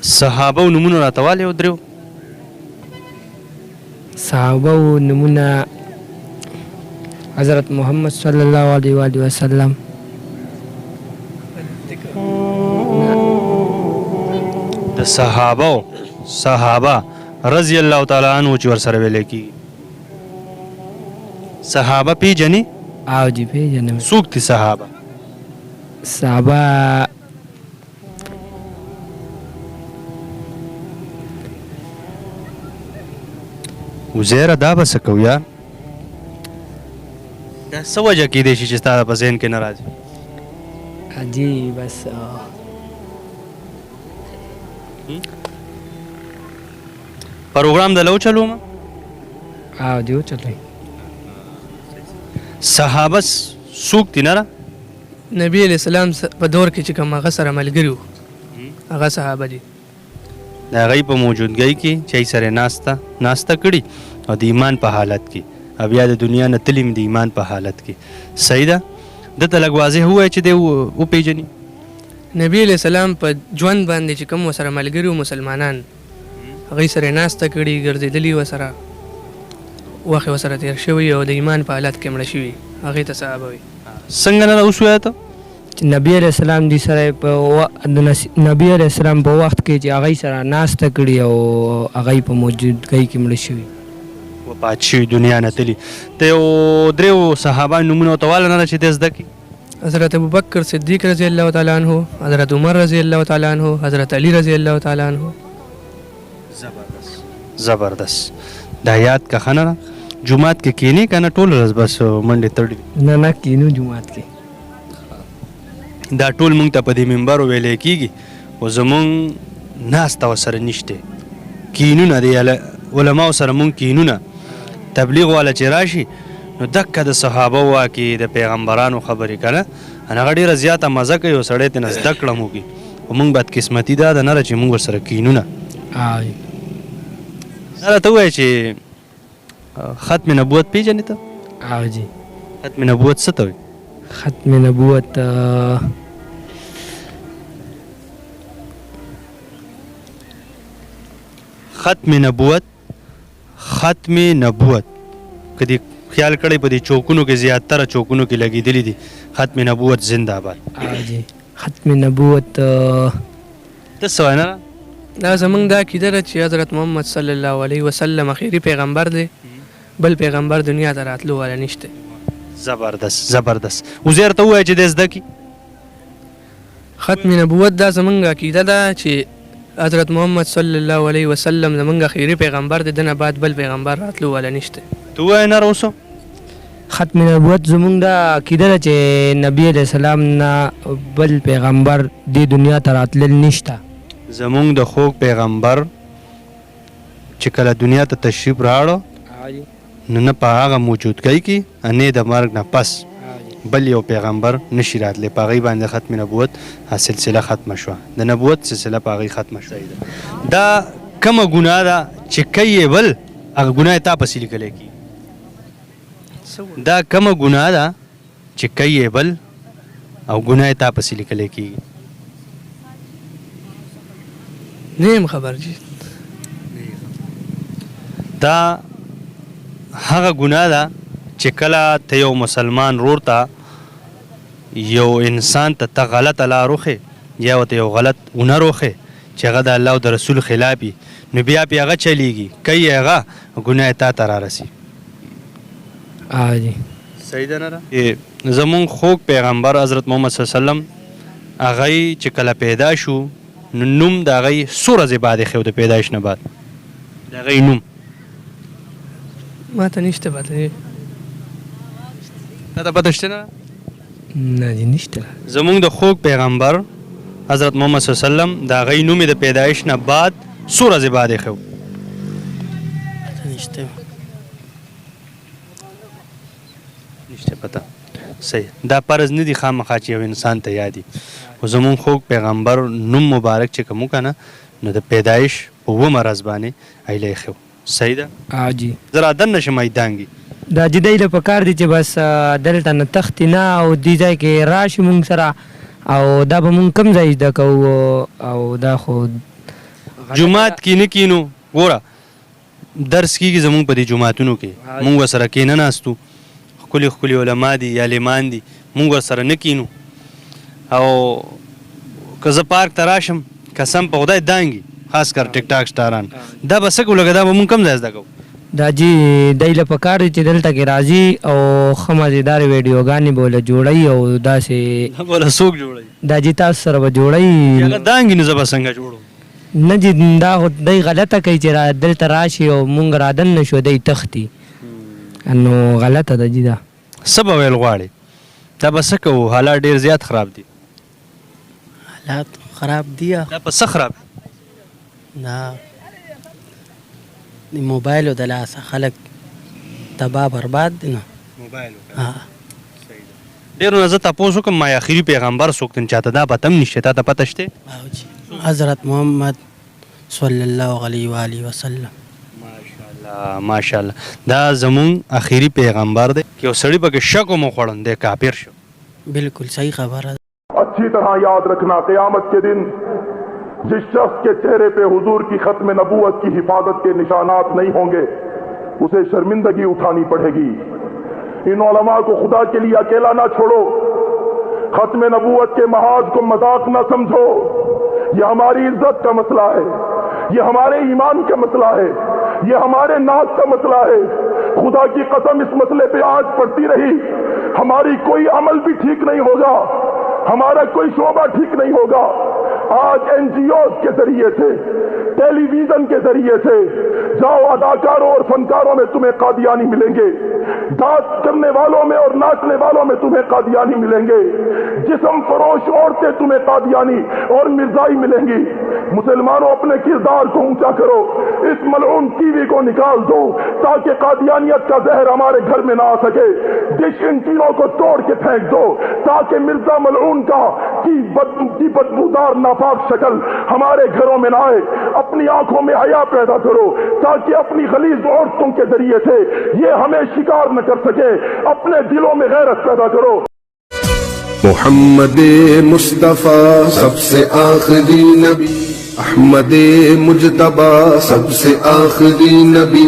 صحابه نمونه راته وایه یو درېو. صحابه نمونه حضرت محمد صلی الله علیه و آله وسلم. د صحابه رضی الله تعالی عنہ چې ورسره ویلی کېږي. صحابه پیژنې؟ او جی پیژنم. څوک دي صحابه؟ صحابه وزیره دا به څه کوو یار؟ دا څه وجه کیدی شي چې ستا په ذهن کې نه راځي؟ جی بس پروګرام د لو چلو ما او دیو چلوي. صحابه څوک دي نه؟ نبی علیہ السلام په دور کې چې کوم هغه سره ملګري وو هغه صحابه دي. د هغوی په موجودګۍ کې چې سره ناسته کړي او د ایمان په حالت کې او بیا د دنیا نه تلیم د ایمان په حالت کې. صحیح ده؟ دته لږ واضح ووایه چې دی وپېژني. نبی علیہ السلام په ژوند باندې چې کوم ورسره ملګري وو مسلمانان هغوی سره ناسته کړي ګرځېدلي ورسره وخت ورسره تېر شوی او د ایمان په حالت کې مړه شوي هغې ته صحابه وي. څنګه نه اوس وایه ته؟ چې نبی علیہ السلام دی سره په نبی علیہ السلام په وخت کې چې هغوی سره ناسته کړي او هغوی په موجودګۍ کې مړه شوي وفات شوي دنیا نه تلي. ته یو درېو صحابه نومونه ورته واله نه ده چې دی زده کړي؟ حضرت ابوبکر صدیق رضی الله تعالی عنہ، حضرت عمر رضی الله تعالی عنہ، حضرت علی رضی الله تعالی عنہ. زبردست. دا یاد که ښه نه ده؟ جومات کې کینې که نه ټول ورځ بس منډې تړلي؟ نه کینو جومات کې. دا ټول مونږ ته په دې منبر ویلی کېږي خو زمونږ ناسته ورسره نشته. کینونه د علماو سره مونږ کینونه تبلیغ والا چې راشي نو دکه د صحابه واکې د پیغمبرانو خبرې که نه هغه ډېره زیاته مزه کوي او سړی ترېنه زده کړه هم وکړي. خو مونږ بدقسمتي دا ده نه ده چې مونږ ورسره کینونه. دا راته ووایه چې ختم نبوت پیژنې ته؟ او جی. ختم نبوت څه ته وایي؟ ختم نبوت ختم نبوت که دې خیال کړی په دې چوکونو کې زیاتره چوکونو کې لګېدلي دي ختم نبوت زنده باد. او جی ختم نبوت ته څه وایې نه؟ دا زمونږ دا عقیده ده چې حضرت محمد صلی الله علیه وسلم اخیری پیغمبر دی، بل پیغمبر دنیا ته راتلو والا نشته. زبردست. وزیر ته ووایه چې دی زده کړي. ختم نبوت دا زمونږ عقیده ده چې حضرت محمد صلی الله علیه وسلم زمونږ اخیری پیغمبر دی، دنه بعد بل پیغمبر راتلو والا نشته. ته ووایه نه اوسو. ختم نبوت زمونږ دا عقیده ده چې نبی علیہ السلام نه بل پیغمبر دې دنیا ته راتلل نشته. زمونږ د خوږ پیغمبر چې کله دنیا ته تشریف راوړو نو نه په هغه موجودګۍ کې نه د مرګ نه پس بل یو پیغمبر نشي راتلی. په هغې باندې ختم نبوت سلسله ختمه شوه، د نبوت سلسله په هغې ختمه شوه. دا کومه ګناه ده چې کوي یې بل هغه ګناه یې تا پسې لیکلی کېږي؟ دا کومه ګناه ده چې کوي یې بل او ګناه یې تا پسې لیکلی کېږي؟ نه یم خبر جي. دا هغه ګناه ده چې کله ته یو مسلمان رور ته یو انسان ته غلطه لار وښې یا ورته یو غلط هنر وښې چې هغه د الله او د رسول خلاف وي نو بیا پې هغه چلیږي کوي هغه ګناه تا ته رارسي. جی صحیح ده نه ده؟ زمونږ خوږ پیغمبر حضرت محمد صلی الله علیه وسلم هغی چې کله پیدا شو نو نوم د هغی څو ورځې بعد یې د پیدایش نه بعد د هغی نوم ما ته نشته پته. تا ته پته شته نه؟ نه جی نشته. زمونږ د خوږ پیغمبر حضرت محمد صلی الله علیه وسلم د هغی نوم یې د پیدایش نه بعد څو ورځې بعد یې نشته پته. صحیح. دا فرض نه دي خامخا چې یو انسان ته یادي، خو زمونږ خوږ پیغمبر نوم مبارک چې کوم که نه نو د پیدایش په اوومه ورځ باندې ایله یې صحیح ده؟ جی. زه را دننه شم ایدانګي دا چې دی له پکار دی چې بس دلته نه تښتي نه او دې ځای کې راشي مونږ سره او دا به مونږ کوم ځای زده کوو او دا خو جمعات کې نه کینو ګوره درس کېږي زمونږ په دې جماعتونو کې مونږ ورسره کېنه ناستو ښکلي ښکلي علما دي یا عالمان دي مونږ ورسره نه کینو او که زه پارک ته راشم قسم په خدای دانګي خاص کر ټیک ټاک سټاران دا به څه کوو لکه دا به مونږ کم ځای زده کوو دا جی دی له پکار دی چې دلته کې راځي او ښه مزېدارې ویډیوګانې به له جوړوي او داسې بوله څوک جوړوي دا جی تاسو سره به جوړوي هغه دانګي نو زه به څنګه جوړوم نه جی دا خو دی غلطه کوي چې دلته راشي او مونږ رادن نه شو دی تښتي نو غلطه ده جی دا څه به ویل غواړې دا به څه کوو حالات ډېر زیات خراب دي حالات خراب دي دا په څه خراب دا د موبایلو د لاسه خلک تباه برباد دي نه موبایل ها ډېرو نه زه تپوس وکړم ما آخري پیغمبر څوک دی چاته دا پته هم نشته تا ته پته شته او جی حضرت محمد صلی الله علیه و آله وسلم ماشاءالله ماشاءالله دا زمون آخري پیغمبر دی که یو سړي پکې شک هم وخوړن دی کافر شو بالکل صحیح خبره ده اچھی طرح یاد رکھنا قیامت کے دن جس شخص کے چہرے پہ حضور کی ختم نبوت کی حفاظت کے نشانات نہیں ہوں گے اسے شرمندگی اٹھانی پڑے گی ان علماء کو خدا کے لیے اکیلا نہ چھوڑو ختم نبوت کے محاذ کو مذاق نہ سمجھو یہ ہماری عزت کا مسئلہ ہے یہ ہمارے ایمان کا مسئلہ ہے یہ ہمارے ناز کا مسئلہ ہے خدا کی قسم اس مسئلے پہ آج پڑتی رہی ہماری کوئی عمل بھی ٹھیک نہیں ہوگا ہمارا کوئی شعبہ ٹھیک نہیں ہوگا آج این جی اوز کے ذریعے سے ٹیلی ویژن کے ذریعے سے جاؤ اداکاروں اور فنکاروں میں تمہیں قادیانی ملیں گے ڈانس کرنے والوں میں اور ناچنے والوں میں تمہیں قادیانی ملیں گے جسم فروش عورتیں تمہیں قادیانی اور مرزائی ملیں گی مسلمانوں اپنے کردار کو اونچا کرو اس ملعون ٹی وی کو نکال دو تاکہ قادیانیت کا زہر ہمارے گھر میں نہ آ سکے ڈش ان تینوں کو توڑ کے پھینک دو تاکہ مرزا ملعون کا کی بدبودار ناپاک شکل ہمارے گھروں میں نہ آئے اپنی آنکھوں میں حیا پیدا کرو تاکہ اپنی غلیظ عورتوں کے ذریعے سے یہ ہمیں شکار نہ کر سکے اپنے دلوں میں غیرت پیدا کرو محمد مصطفیٰ سب سے آخری نبی احمد مجتبیٰ سب سے آخری نبی